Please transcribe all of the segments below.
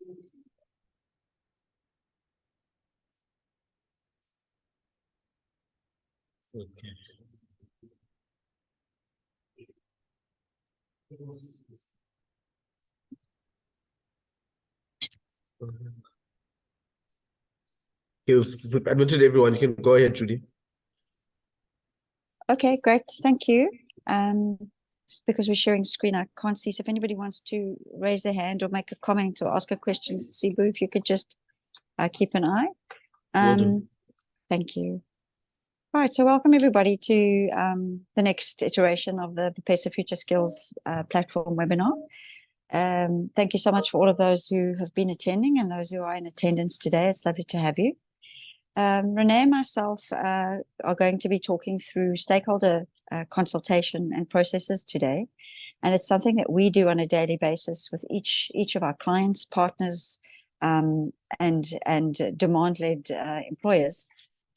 Okay. You've admitted everyone. You can go ahead, Judy. Okay, great. Thank you. Just because we're sharing screen, I can't see. So if anybody wants to raise their hand or make a comment or ask a question, Sibu, if you could just keep an eye. Will do. Thank you. All right, so welcome everybody to the next iteration of the BPESA Future Skills platform webinar. Thank you so much for all of those who have been attending and those who are in attendance today. It's lovely to have you. Renee and myself are going to be talking through stakeholder consultation and processes today. And it's something that we do on a daily basis with each of our clients, partners, and demand-led employers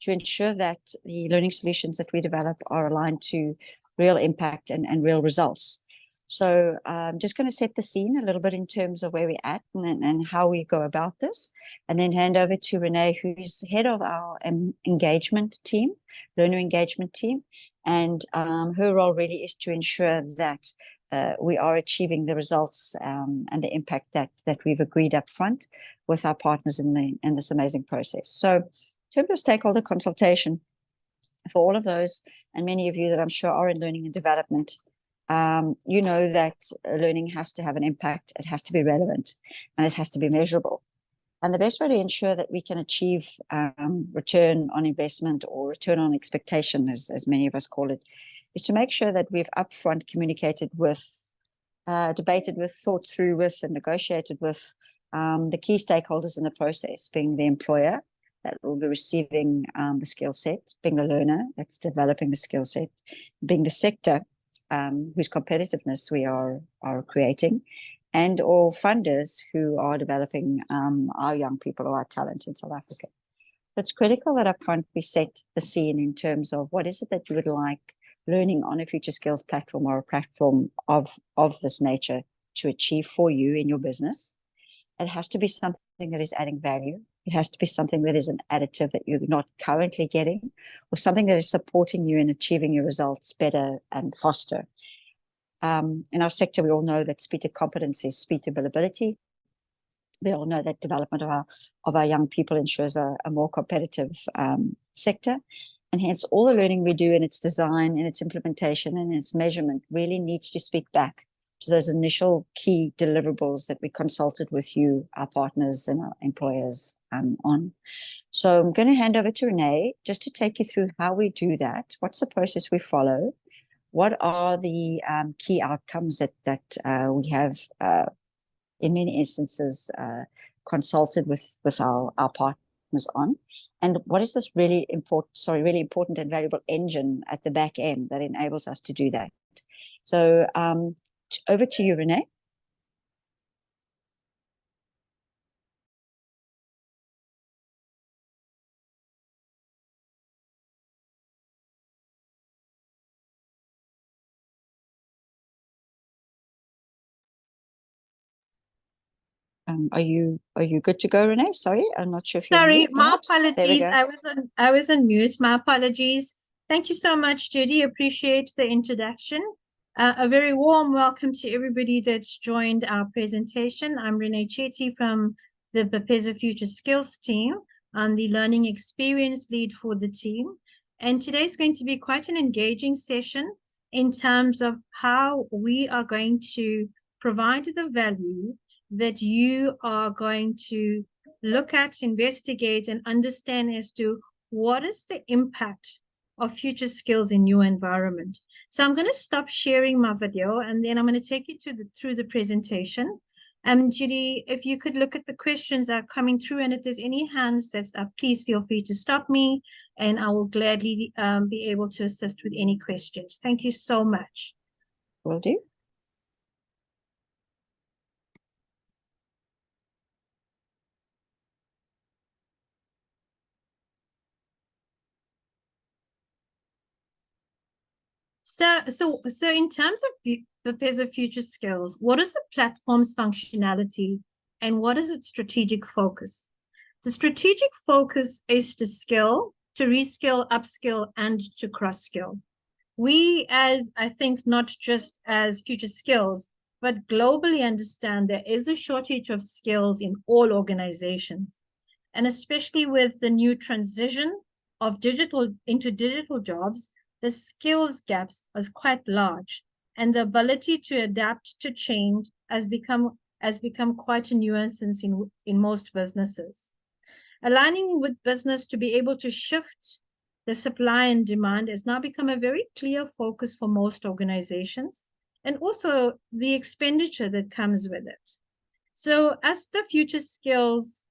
to ensure that the learning solutions that we develop are aligned to real impact and real results. So I'm just going to set the scene a little bit in terms of where we're at and how we go about this, and then hand over to Renee, who's head of our engagement team, learner engagement team. And her role really is to ensure that we are achieving the results and the impact that we've agreed up front with our partners in this amazing process. So in terms of stakeholder consultation, for all of those and many of you that I'm sure are in learning and development, you know that learning has to have an impact, it has to be relevant, and it has to be measurable. And the best way to ensure that we can achieve return on investment or return on expectation, as many of us call it, is to make sure that we've upfront communicated with, debated with, thought through with, and negotiated with the key stakeholders in the process, being the employer that will be receiving the skill set, being the learner that's developing the skill set, being the sector whose competitiveness we are creating, and all funders who are developing our young people or our talent in South Africa. It's critical that upfront we set the scene in terms of what is it that you would like learning on a future skills platform or a platform of this nature to achieve for you in your business. It has to be something that is adding value. It has to be something that is an additive that you're not currently getting, or something that is supporting you in achieving your results better and faster. In our sector, we all know that speed to competence is speed to billability. We all know that development of our young people ensures a more competitive sector. And hence, all the learning we do in its design, in its implementation, and its measurement really needs to speak back to those initial key deliverables that we consulted with you, our partners and our employers on. So I'm going to hand over to Renee just to take you through how we do that. What's the process we follow? What are the key outcomes that we have, in many instances, consulted with our partners on? And what is this really important and valuable engine at the back end that enables us to do that? So over to you, Renee. Are you good to go, Renee? Sorry, I'm not sure if you're Sorry, mute, my perhaps. apologies. I was on mute. My apologies. Thank you so much, Judy. Appreciate the introduction. A very warm welcome to everybody that's joined our presentation. I'm Renee Chetty from the BPESA Future Skills team. I'm the learning experience lead for the team. And today's going to be quite an engaging session in terms of how we are going to provide the value that you are going to look at, investigate, and understand as to what is the impact of future skills in your environment. So I'm going to stop sharing my video, and then I'm going to take you through the presentation. Judy, if you could look at the questions that are coming through, and if there's any hands that's up, please feel free to stop me, and I will gladly be able to assist with any questions. Thank you so much. Will do. So in terms of BPESA Future Skills, what is the platform's functionality and what is its strategic focus? The strategic focus is to skill, to reskill, upskill, and to cross-skill. We, as I think, not just as Future Skills, but globally understand there is a shortage of skills in all organizations. And especially with the new transition of digital into digital jobs, the skills gaps is quite large. And the ability to adapt to change has become quite a nuisance in most businesses. Aligning with business to be able to shift the supply and demand has now become a very clear focus for most organizations, and also the expenditure that comes with it. So as the Future Skills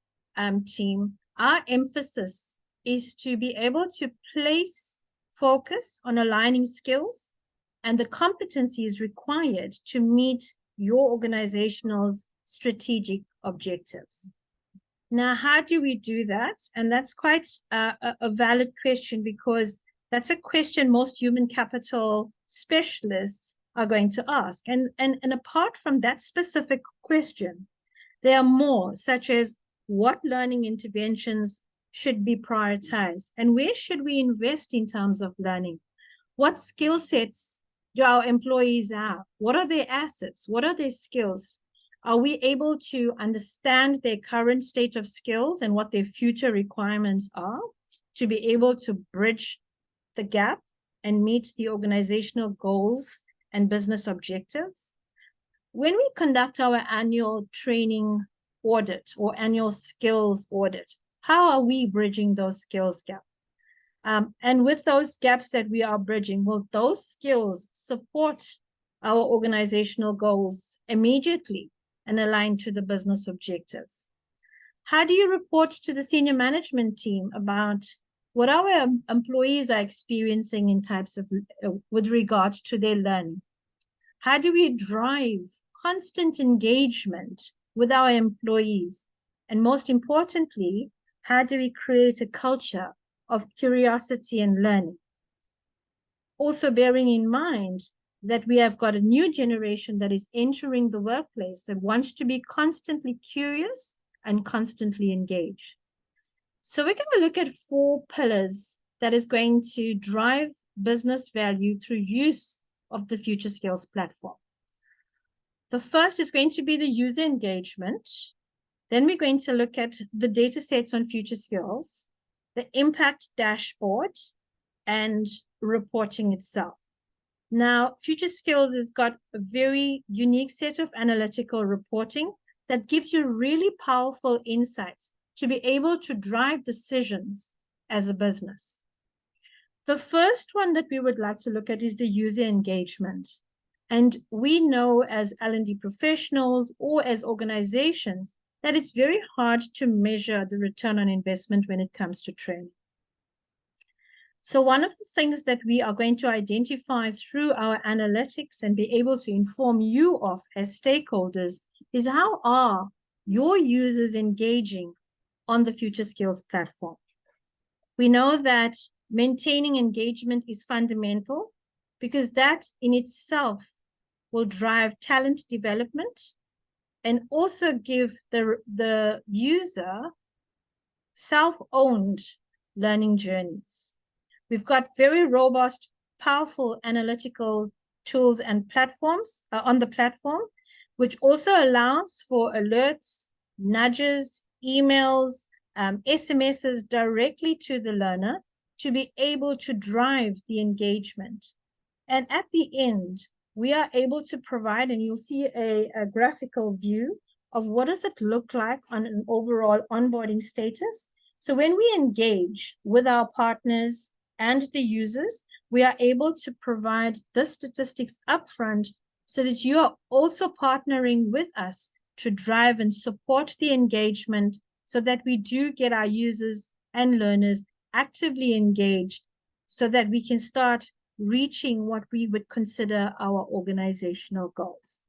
team, our emphasis is to be able to place focus on aligning skills and the competencies required to meet your organization's strategic objectives. Now, how do we do that? And that's quite a valid question, because that's a question most human capital specialists are going to ask. And apart from that specific question, there are more, such as what learning interventions should be prioritized and where should we invest in terms of learning? What skill sets do our employees have? What are their assets? What are their skills? Are we able to understand their current state of skills and what their future requirements are to be able to bridge the gap and meet the organizational goals and business objectives? When we conduct our annual training audit or annual skills audit, how are we bridging those skills gaps? And with those gaps that we are bridging, will those skills support our organizational goals immediately and align to the business objectives? How do you report to the senior management team about what our employees are experiencing in types of, with regard to their learning? How do we drive constant engagement with our employees? And most importantly, how do we create a culture of curiosity and learning? Also bearing in mind that we have got a new generation that is entering the workplace that wants to be constantly curious and constantly engaged. So we're going to look at 4 pillars that is going to drive business value through use of the Future Skills platform. The first is going to be the user engagement. Then we're going to look at the data sets on Future Skills, the impact dashboard, and reporting itself. Now, Future Skills has got a very unique set of analytical reporting that gives you really powerful insights to be able to drive decisions as a business. The first one that we would like to look at is the user engagement. And we know as L&D professionals or as organizations that it's very hard to measure the return on investment when it comes to training. So one of the things that we are going to identify through our analytics and be able to inform you of as stakeholders is how are your users engaging on the Future Skills platform. We know that maintaining engagement is fundamental because that in itself will drive talent development and also give the user self-owned learning journeys. We've got very robust, powerful analytical tools and platforms on the platform, which also allows for alerts, nudges, emails, SMSs directly to the learner to be able to drive the engagement. And at the end, we are able to provide, and you'll see a graphical view of what does it look like on an overall onboarding status. So when we engage with our partners and the users, we are able to provide the statistics upfront so that you are also partnering with us to drive and support the engagement so that we do get our users and learners actively engaged so that we can start reaching what we would consider our organizational goals.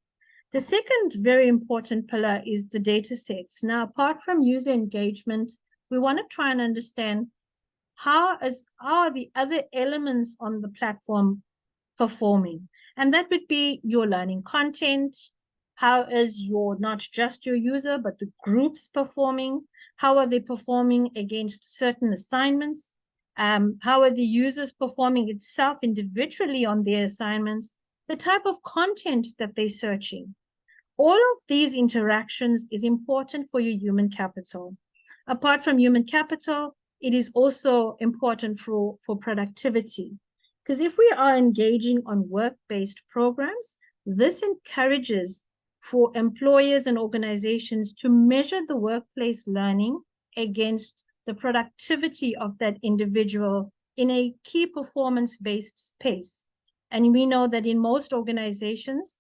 The second very important pillar is the data sets. Now, apart from user engagement, we want to try and understand how are the other elements on the platform performing? And that would be your learning content, How is not just your user, but the groups performing? How are they performing against certain assignments? How are the users performing itself individually on their assignments? The type of content that they're searching. All of these interactions is important for your human capital. Apart from human capital, it is also important for productivity. Because if we are engaging on work-based programs, this encourages for employers and organizations to measure the workplace learning against the productivity of that individual in a key performance-based space. And we know that in most organizations,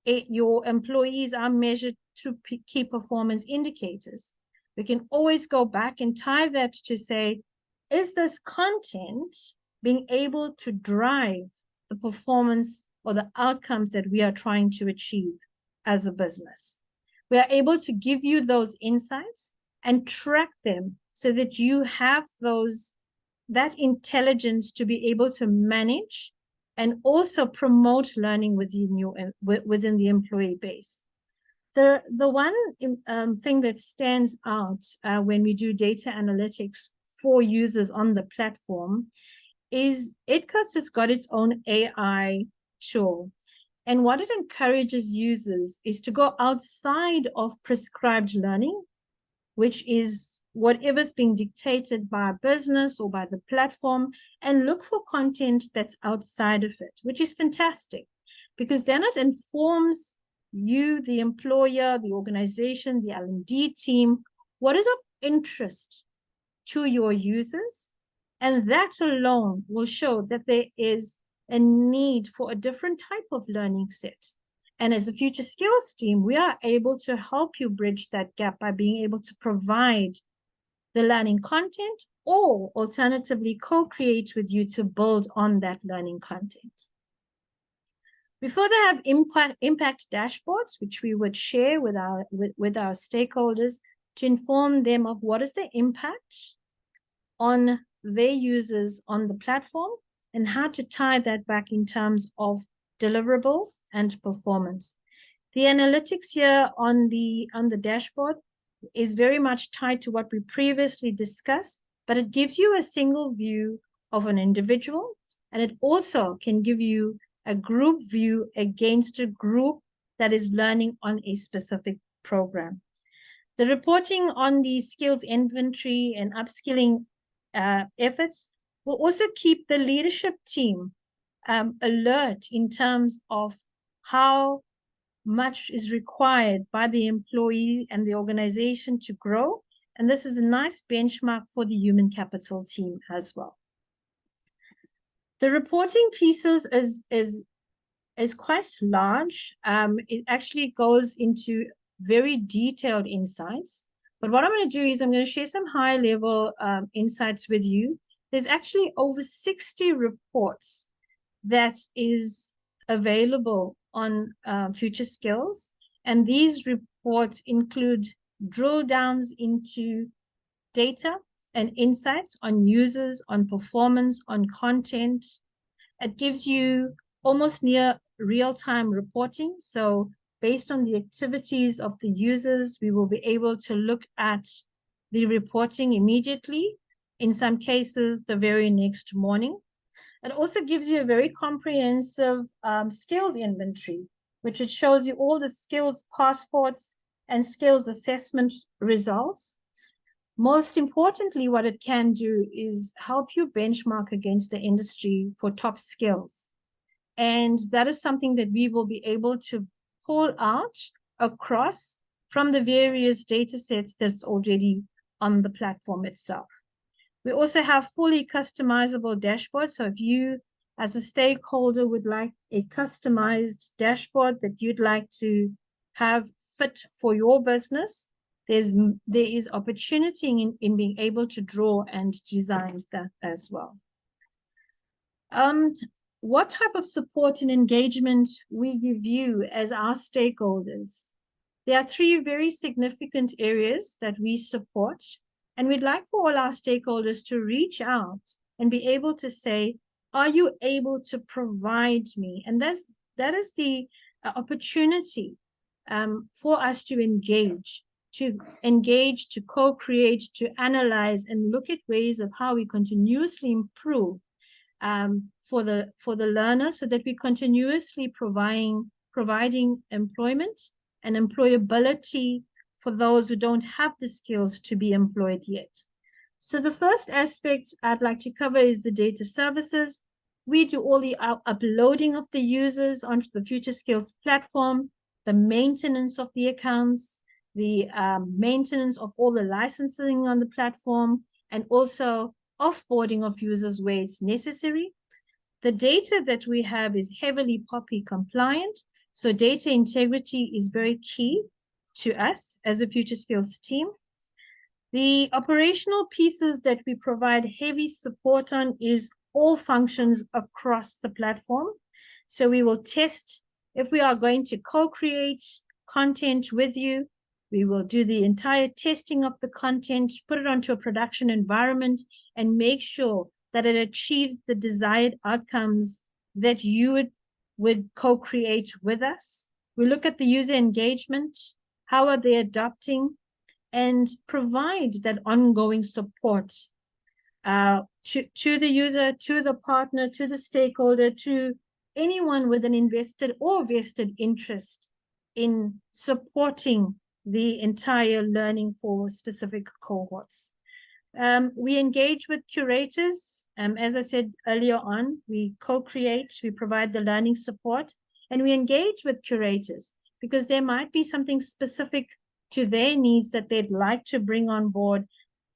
your employees are measured through key performance indicators. We can always go back and tie that to say, is this content being able to drive the performance or the outcomes that we are trying to achieve as a business? We are able to give you those insights and track them so that you have that intelligence to be able to manage and also promote learning within the employee base. The one thing that stands out when we do data analytics for users on the platform is ITCAS has got its own AI tool. And what it encourages users is to go outside of prescribed learning, which is whatever's being dictated by a business or by the platform, and look for content that's outside of it, which is fantastic, because then it informs you, the employer, the organization, the L&D team, what is of interest to your users. And that alone will show that there is a need for a different type of learning set. And as a Future Skills team, we are able to help you bridge that gap by being able to provide the learning content, or alternatively co-create with you to build on that learning content. We further have impact dashboards, which we would share with our stakeholders to inform them of what is the impact on their users on the platform and how to tie that back in terms of deliverables and performance. The analytics here on the dashboard is very much tied to what we previously discussed, but it gives you a single view of an individual, and it also can give you a group view against a group that is learning on a specific program. The reporting on the skills inventory and upskilling efforts will also keep the leadership team alert in terms of how much is required by the employee and the organization to grow. And this is a nice benchmark for the human capital team as well. The reporting pieces is quite large. It actually goes into very detailed insights. But what I'm going to do is I'm going to share some high-level insights with you. There's actually over 60 reports that is available on Future Skills. And these reports include drill downs into data and insights on users, on performance, on content. It gives you almost near real-time reporting. So based on the activities of the users, we will be able to look at the reporting immediately. In some cases, the very next morning. It also gives you a very comprehensive skills inventory, which it shows you all the skills passports and skills assessment results. Most importantly, what it can do is help you benchmark against the industry for top skills. And that is something that we will be able to pull out across from the various data sets that's already on the platform itself. We also have fully customizable dashboards. So if you, as a stakeholder, would like a customized dashboard that you'd like to have fit for your business, there is opportunity in being able to draw and design that as well. What type of support and engagement we give you as our stakeholders? There are 3 very significant areas that we support. And we'd like for all our stakeholders to reach out and be able to say, are you able to provide me? And that is the opportunity for us to engage, to co-create, to analyze, and look at ways of how we continuously improve for the learner, so that we continuously providing employment and employability for those who don't have the skills to be employed yet. So the first aspect I'd like to cover is the data services. We do all the uploading of the users onto the Future Skills platform, the maintenance of the accounts, the maintenance of all the licensing on the platform, and also offboarding of users where it's necessary. The data that we have is heavily POPI compliant, so data integrity is very key to us as a Future Skills team. The operational pieces that we provide heavy support on is all functions across the platform. So we will test if we are going to co-create content with you. We will do the entire testing of the content, put it onto a production environment, and make sure that it achieves the desired outcomes that you would co-create with us. We look at the user engagement, how are they adopting, and provide that ongoing support to the user, to the partner, to the stakeholder, to anyone with an invested or vested interest in supporting the entire learning for specific cohorts. We engage with curators. As I said earlier on, we co-create, we provide the learning support, and we engage with curators because there might be something specific to their needs that they'd like to bring on board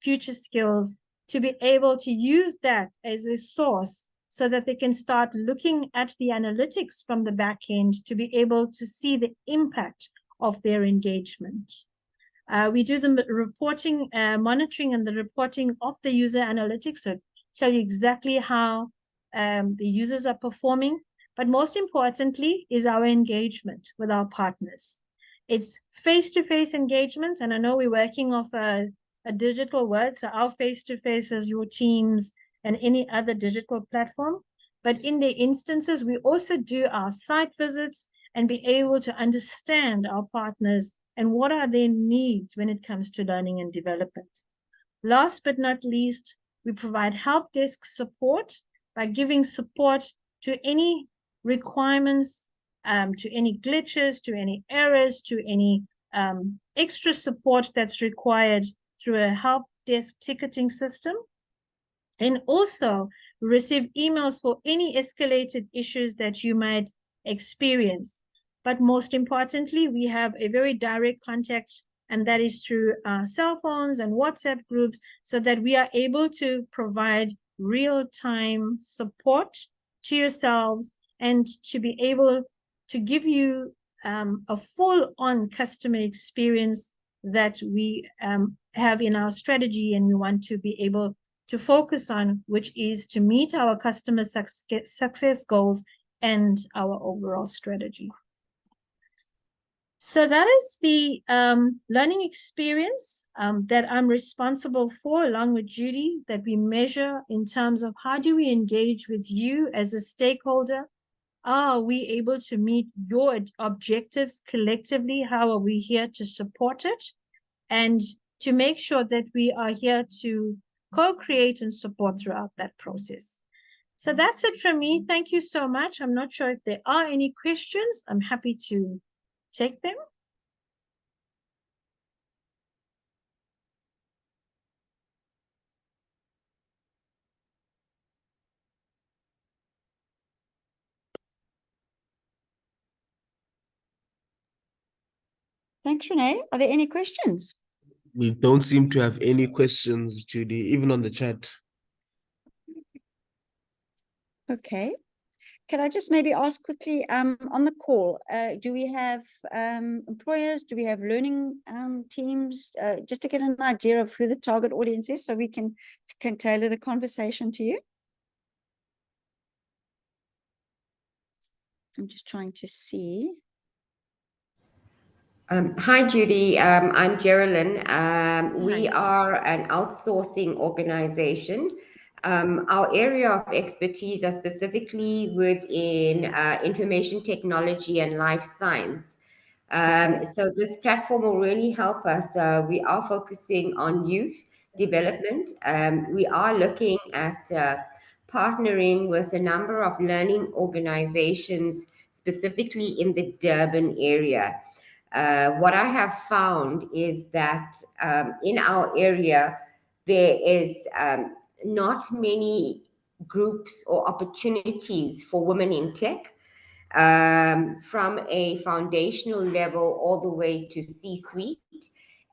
Future Skills to be able to use that as a source so that they can start looking at the analytics from the back end to be able to see the impact of their engagement. We do the reporting, monitoring and the reporting of the user analytics, so tell you exactly how the users are performing, but most importantly is our engagement with our partners. It's face-to-face engagements, and I know we're working off a digital world, so our face-to-face is your Teams and any other digital platform. But in the instances, we also do our site visits and be able to understand our partners and what are their needs when it comes to learning and development. Last but not least, we provide help desk support by giving support to any requirements, to any glitches, to any errors, to any extra support that's required through a help desk ticketing system. And also receive emails for any escalated issues that you might experience. But most importantly, we have a very direct contact, and that is through cell phones and WhatsApp groups, so that we are able to provide real-time support to yourselves and to be able to give you a full-on customer experience that we have in our strategy and we want to be able to focus on, which is to meet our customer success goals and our overall strategy. So that is the learning experience that I'm responsible for, along with Judy, that we measure in terms of how do we engage with you as a stakeholder? Are we able to meet your objectives collectively? How are we here to support it? And to make sure that we are here to co-create and support throughout that process. So that's it from me. Thank you so much. I'm not sure if there are any questions. I'm happy to take them. Thanks, Renee. Are there any questions? We don't seem to have any questions, Judy, even on the chat. Okay. Can I just maybe ask quickly on the call, do we have employers? Do we have learning teams? Just to get an idea of who the target audience is so we can tailor the conversation to you. I'm just trying to see. Hi, Judy. I'm Geraldine. We are an outsourcing organization. Our area of expertise are specifically within information technology and life science. So this platform will really help us. We are focusing on youth development. We are looking at partnering with a number of learning organizations, specifically in the Durban area. What I have found is that in our area, there is not many groups or opportunities for women in tech, from a foundational level all the way to C-suite.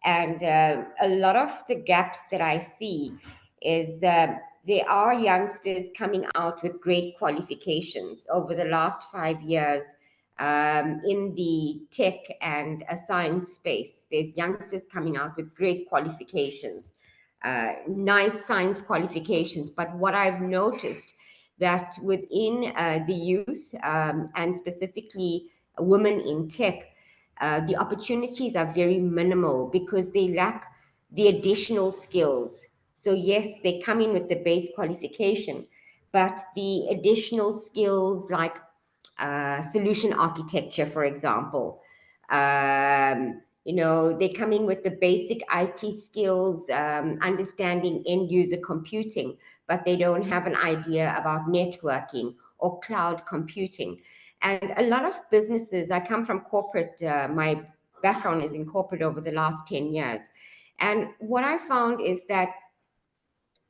And a lot of the gaps that I see is there are youngsters coming out with great qualifications over the last 5 years in the tech and science space. There's youngsters coming out with great qualifications, nice science qualifications. But what I've noticed that within the youth and specifically women in tech, the opportunities are very minimal because they lack the additional skills. So yes, they come in with the base qualification, but the additional skills like solution architecture, for example, they're coming with the basic IT skills, understanding end user computing, but they don't have an idea about networking or cloud computing. And a lot of businesses, I come from corporate, my background is in corporate over the last 10 years. And what I found is that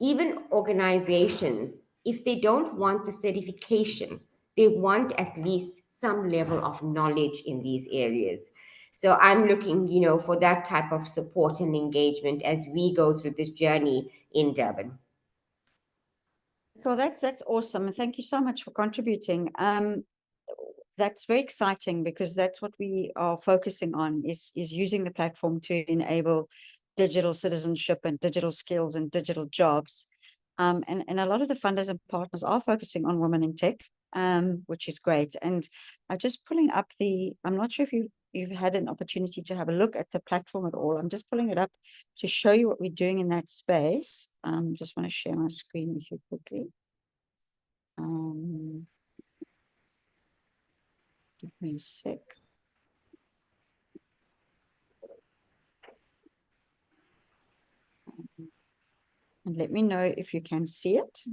even organizations, if they don't want the certification, they want at least some level of knowledge in these areas. So I'm looking, for that type of support and engagement as we go through this journey in Durban. Well, that's awesome. And thank you so much for contributing. That's very exciting because that's what we are focusing on is using the platform to enable digital citizenship and digital skills and digital jobs. And a lot of the funders and partners are focusing on women in tech, which is great. And I'm just pulling up I'm not sure if you've had an opportunity to have a look at the platform at all. I'm just pulling it up to show you what we're doing in that space. Just want to share my screen with you quickly. Give me a sec. And let me know if you can see it.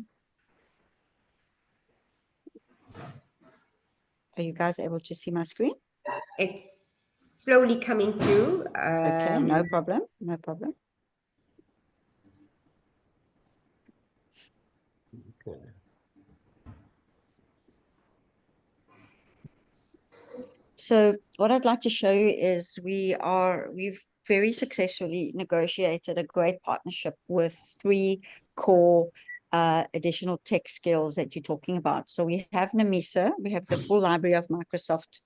Are you guys able to see my screen? It's slowly coming through. Okay, no problem, no problem. Okay. So what I'd like to show you is we've very successfully negotiated a great partnership with 3 core additional tech skills that you're talking about. So we have NAMISA, we have the full library of Microsoft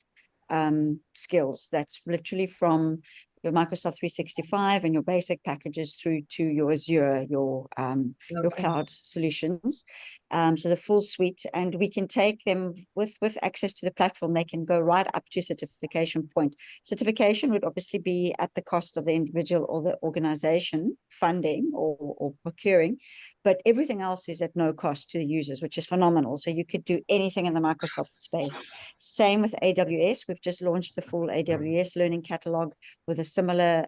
skills. That's literally from your Microsoft 365 and your basic packages through to your Azure, your cloud solutions. So the full suite, and we can take them with access to the platform. They can go right up to certification point. Certification would obviously be at the cost of the individual or the organization funding or procuring, but everything else is at no cost to the users, which is phenomenal. So you could do anything in the Microsoft space. Same with AWS. We've just launched the full AWS learning catalog with a similar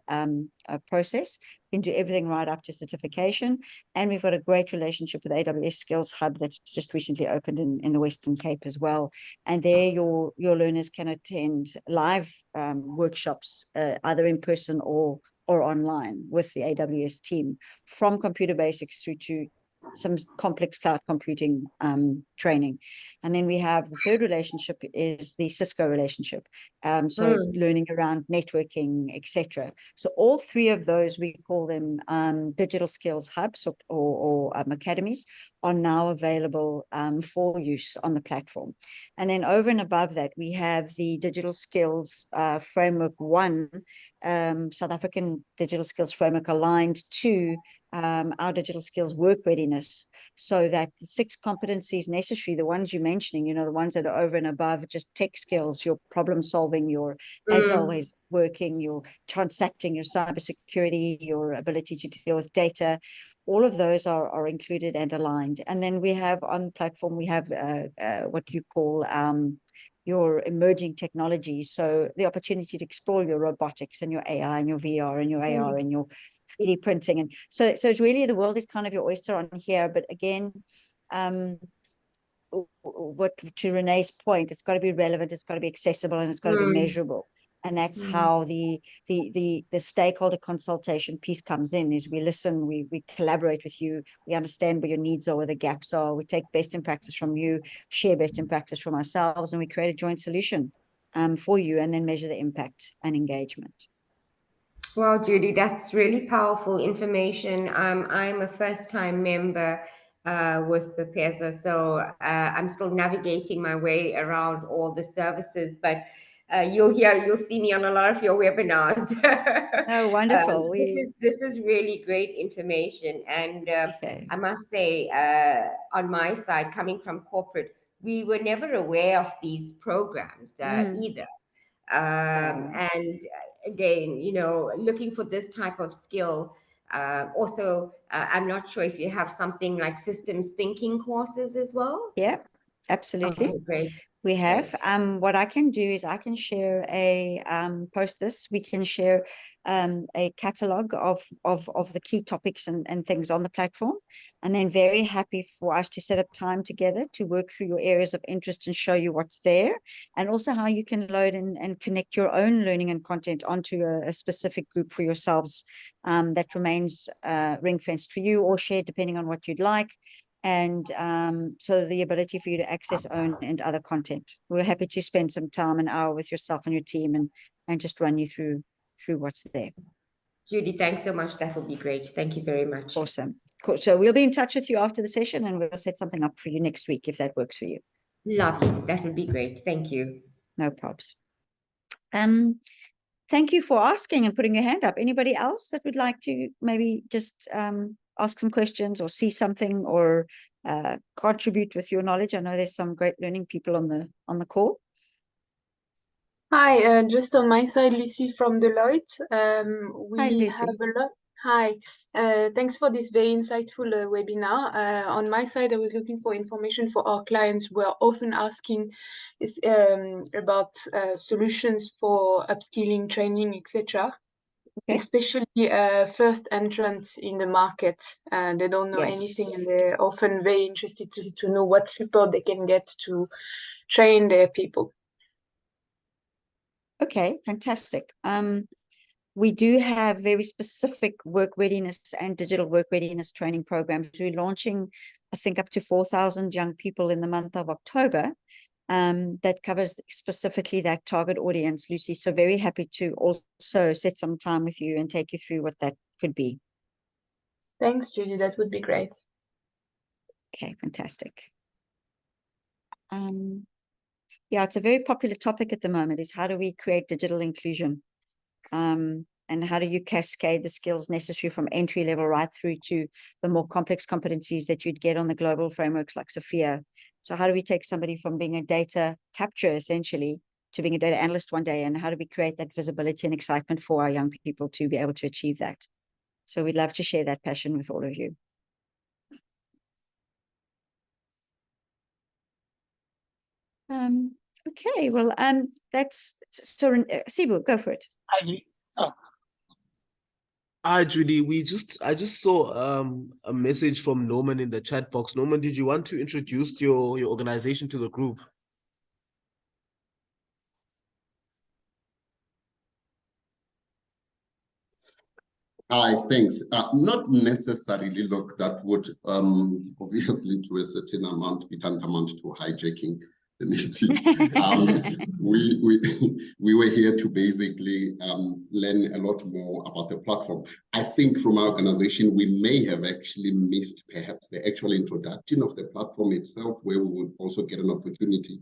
process. You can do everything right up to certification. And we've got a great relationship with AWS Skills Hub that's just recently opened in the Western Cape as well. And there your learners can attend live workshops, either in person or online with the AWS team, from computer basics through to some complex cloud computing training. And then we have the third relationship is the Cisco relationship. So learning around networking, etc. So all 3 of those, we call them digital skills hubs or academies, are now available for use on the platform. And then over and above that, we have the digital skills framework 1, South African digital skills framework, aligned to our digital skills work readiness, so that the 6 competencies necessary, the ones you're mentioning, the ones that are over and above just tech skills, your problem solving, your agile ways of working, your transacting, your cybersecurity, your ability to deal with data, all of those are included and aligned. And then we have on the platform, we have what you call your emerging technologies. So the opportunity to explore your robotics and your AI and your VR and your AR and your 3D printing. And so it's really, the world is kind of your oyster on here. But again, what, to Renee's point, it's got to be relevant, it's got to be accessible, and it's got to be measurable. And that's how the stakeholder consultation piece comes in, is we listen, we collaborate with you, we understand where your needs are, where the gaps are, we take best in practice from you, share best in practice from ourselves, and we create a joint solution for you, and then measure the impact and engagement. Well, Judy, that's really powerful information. I'm a first-time member with BPESA, so I'm still navigating my way around all the services, but you'll see me on a lot of your webinars. Oh, wonderful. This is really great information. And I must say, on my side, coming from corporate, we were never aware of these programs either. And again, looking for this type of skill. Also, I'm not sure if you have something like systems thinking courses as well. Yeah, absolutely. Okay, great. We have. Great. What I can do is I can share post this. We can share a catalog of the key topics and things on the platform, and then very happy for us to set up time together to work through your areas of interest and show you what's there, and also how you can load and connect your own learning and content onto a specific group for yourselves that remains ring-fenced for you, or shared depending on what you'd like. And so the ability for you to access own and other content. We're happy to spend some time, an hour, with yourself and your team, and just run you through what's there. Judy, thanks so much. That would be great. Thank you very much. Awesome. Cool. So we'll be in touch with you after the session, and we'll set something up for you next week if that works for you. Lovely. That would be great. Thank you. No probs. Thank you for asking and putting your hand up. Anybody else that would like to maybe just ask some questions or see something or contribute with your knowledge? I know there's some great learning people on the call. Hi, just on my side, Lucy from Deloitte. Hi, Lucy. Have a lot. Hi, thanks for this very insightful webinar. On my side, I was looking for information for our clients who are often asking about solutions for upskilling, training, etc. Okay. Especially first entrants in the market. They don't know anything, and they're often very interested to know what support they can get to train their people. Okay, fantastic. We do have very specific work readiness and digital work readiness training programs. We're launching, I think, up to 4,000 young people in the month of October. That covers specifically that target audience, Lucy. So very happy to also set some time with you and take you through what that could be. Thanks, Judy. That would be great. Okay, fantastic. Yeah, it's a very popular topic at the moment, is how do we create digital inclusion? And how do you cascade the skills necessary from entry level right through to the more complex competencies that you'd get on the global frameworks like Sophia? So how do we take somebody from being a data capturer essentially to being a data analyst one day, and how do we create that visibility and excitement for our young people to be able to achieve that? So we'd love to share that passion with all of you. Okay, well, that's so. Sibu, go for it. Hi, Judy. I just saw a message from Norman in the chat box. Norman, did you want to introduce your organization to the group? Hi, thanks. Not necessarily, look, that would obviously to a certain amount be tantamount to hijacking the meeting. We were here to basically learn a lot more about the platform. I think from our organization, we may have actually missed perhaps the actual introduction of the platform itself, where we would also get an opportunity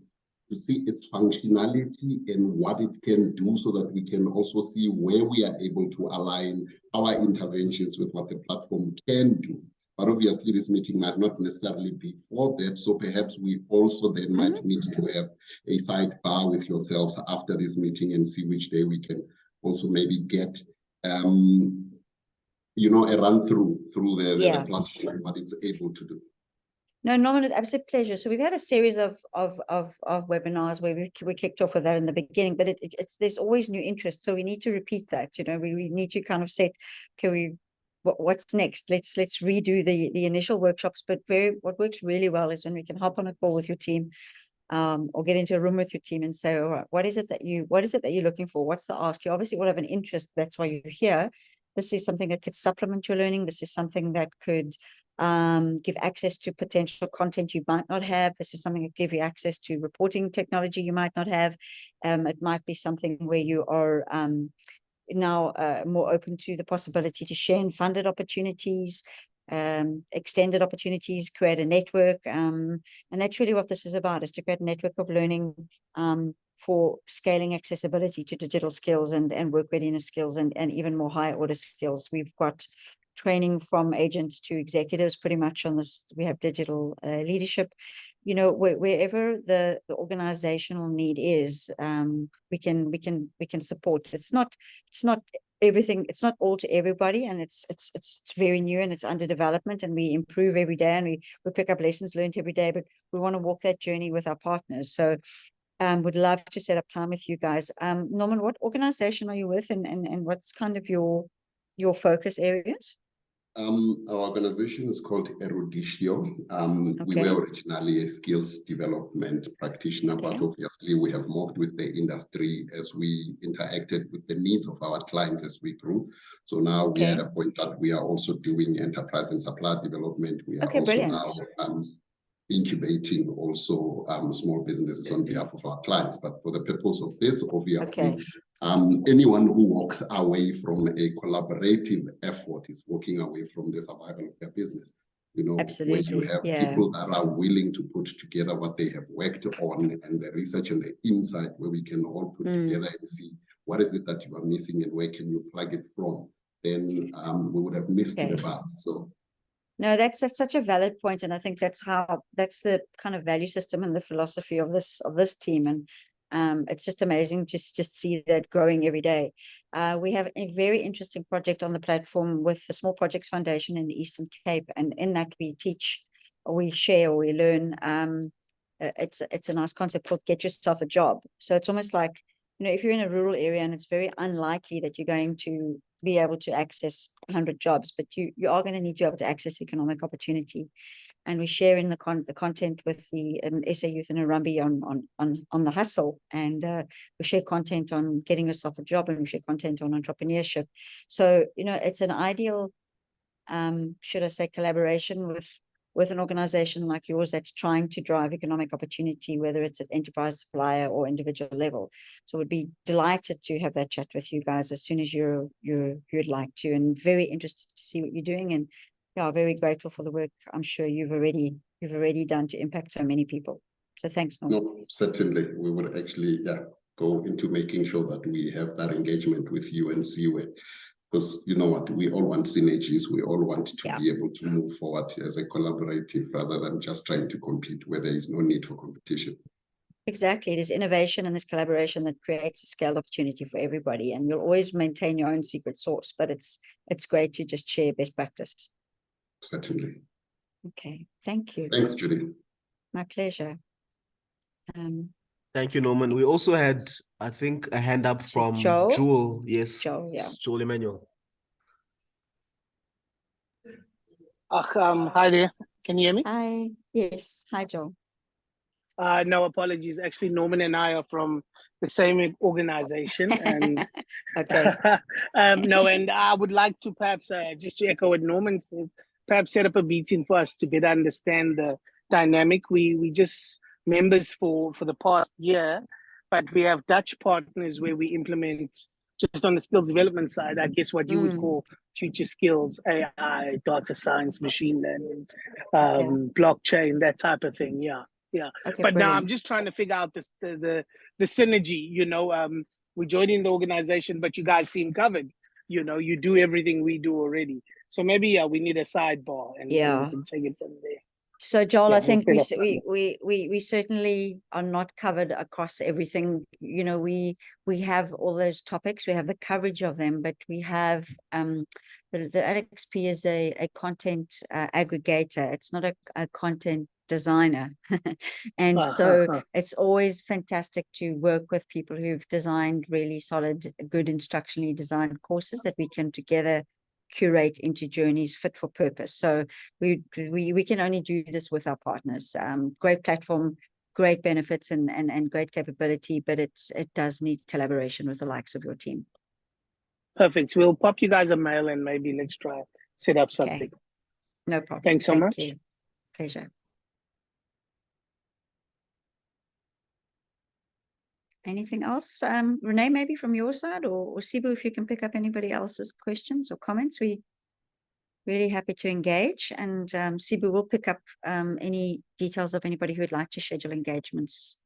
to see its functionality and what it can do, so that we can also see where we are able to align our interventions with what the platform can do. But obviously this meeting might not necessarily be for that, so perhaps we also then might need to have a sidebar with yourselves after this meeting and see which day we can also maybe get a run through the platform and what it's able to do. No, Norman, it's absolute pleasure. So we've had a series of webinars where we kicked off with that in the beginning, but it's there's always new interest. So we need to repeat that. You know, we need to kind of set, okay, what's next? Let's redo the initial workshops. But what works really well is when we can hop on a call with your team, or get into a room with your team and say, all right, what is it that you're looking for? What's the ask? You obviously will have an interest. That's why you're here. This is something that could supplement your learning. This is something that could give access to potential content you might not have. This is something that give you access to reporting technology you might not have. It might be something where you are now more open to the possibility to share in funded opportunities, extended opportunities, create a network. And that's really what this is about, is to create a network of learning for scaling accessibility to digital skills and work readiness skills and even more high order skills. We've got training from agents to executives pretty much on this. We have digital leadership, you know, wherever the organizational need is, we can support. It's not everything, it's not all to everybody, and it's very new and it's under development, and we improve every day, and we pick up lessons learned every day, but we want to walk that journey with our partners. So would love to set up time with you guys. Norman, what organization are you with, and what's kind of your focus areas? Our organization is called Eruditio. We Okay. were originally a skills development practitioner, Okay. but obviously we have moved with the industry as we interacted with the needs of our clients as we grew. So now we are at a point that we are also doing enterprise and supply development. We are also brilliant. now incubating also small businesses on behalf of our clients. But for the purpose of this, obviously, anyone who walks away from a collaborative effort is walking away from the survival of their business. You know, when you have people that are willing to put together what they have worked on and the research and the insight, where we can all put together and see what is it that you are missing and where can you plug it from, then we would have missed the bus. So. No, that's such a valid point, and I think that's the kind of value system and the philosophy of this team, and it's just amazing to just see that growing every day. We have a very interesting project on the platform with the Small Projects Foundation in the Eastern Cape, and in that we teach, or we share, or we learn. It's a nice concept called "Get Yourself a Job." So it's almost like, you know, if you're in a rural area and it's very unlikely that you're going to be able to access 100 jobs, but you are going to need to be able to access economic opportunity. And we share in the content with the SA Youth in Harambee on the hustle, and we share content on getting yourself a job, and we share content on entrepreneurship. So, you know, it's an ideal, should I say, collaboration with an organization like yours that's trying to drive economic opportunity, whether it's at enterprise, supplier, or individual level. So we'd be delighted to have that chat with you guys as soon as you'd like to, and very interested to see what you're doing, and very grateful for the work I'm sure you've already done to impact so many people. So thanks, Norman. No, certainly we would actually go into making sure that we have that engagement with you and see where. Because you know what, we all want synergies. We all want to be able to move forward as a collaborative rather than just trying to compete where there is no need for competition. Exactly. There's innovation and there's collaboration that creates a scaled opportunity for everybody. And you'll always maintain your own secret sauce, but it's great to just share best practice. Certainly. Okay. Thank you. Thanks, Judy. My pleasure. Thank you, Norman. We also had, I think, a hand up from Joel. Yes, Joel Emmanuel. Hi there. Can you hear me? Hi. Yes. Hi, Joel. No apologies. Actually, Norman and I are from the same organization. And no, and I would like to perhaps just to echo what Norman said, perhaps set up a meeting for us to better understand the dynamic. We just members for the past year, but we have Dutch partners where we implement just on the skills development side, I guess what you would call future skills, AI, data science, machine learning, blockchain, that type of thing. But now I'm just trying to figure out the synergy. You know, we're joining the organization, but you guys seem covered. You know, you do everything we do already. So maybe we need a sidebar, and we can take it from there. So Joel, I think we certainly are not covered across everything. You know, we have all those topics, we have the coverage of them, but we have the LXP is a content aggregator. It's not a content designer. And so it's always fantastic to work with people who've designed really solid, good instructionally designed courses that we can together curate into journeys fit for purpose. So we can only do this with our partners. Great platform, great benefits and great capability, but it does need collaboration with the likes of your team. Perfect. We'll pop you guys a mail and maybe let's try set up something. Okay. No problem. Thanks so much. You. Pleasure. Anything else, Renee, maybe from your side, or Sibu, if you can pick up anybody else's questions or comments, we really happy to engage. And Sibu will pick up any details of anybody who would like to schedule engagements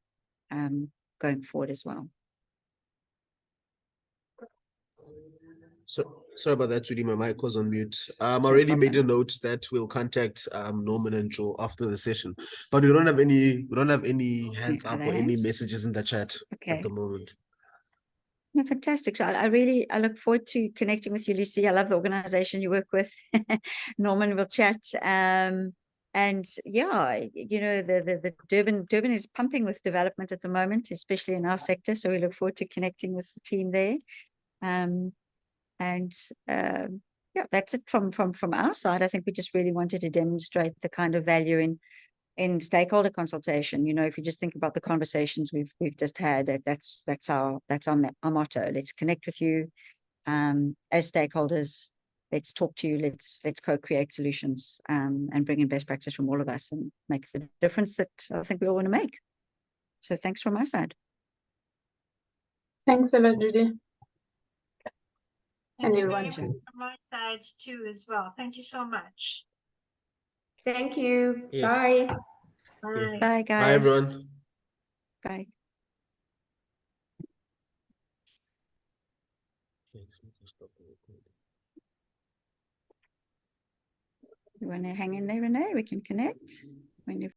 going forward as well. So sorry about that, Judy. My mic was on mute. Already made a note that we'll contact Norman and Joel after the session, but we don't have any hands up or any messages in the chat at the moment. No, fantastic. So I look forward to connecting with you, Lucy. I love the organization you work with. Norman, will chat. And yeah, you know, the Durban is pumping with development at the moment, especially in our sector. So we look forward to connecting with the team there. Yeah, that's it from our side. I think we just really wanted to demonstrate the kind of value in stakeholder consultation. You know, if you just think about the conversations we've just had, that's our motto. Let's connect with you as stakeholders. Let's talk to you. Let's co-create solutions and bring in best practice from all of us and make the difference that I think we all want to make. So thanks from my side. Thanks a lot, Judy. Thank And you everyone. very much from my side too as well. Thank you so much. Thank you. Yes. Bye. Bye. Bye, guys. Bye, everyone. Bye. You want to hang in there, Renee? We can connect when you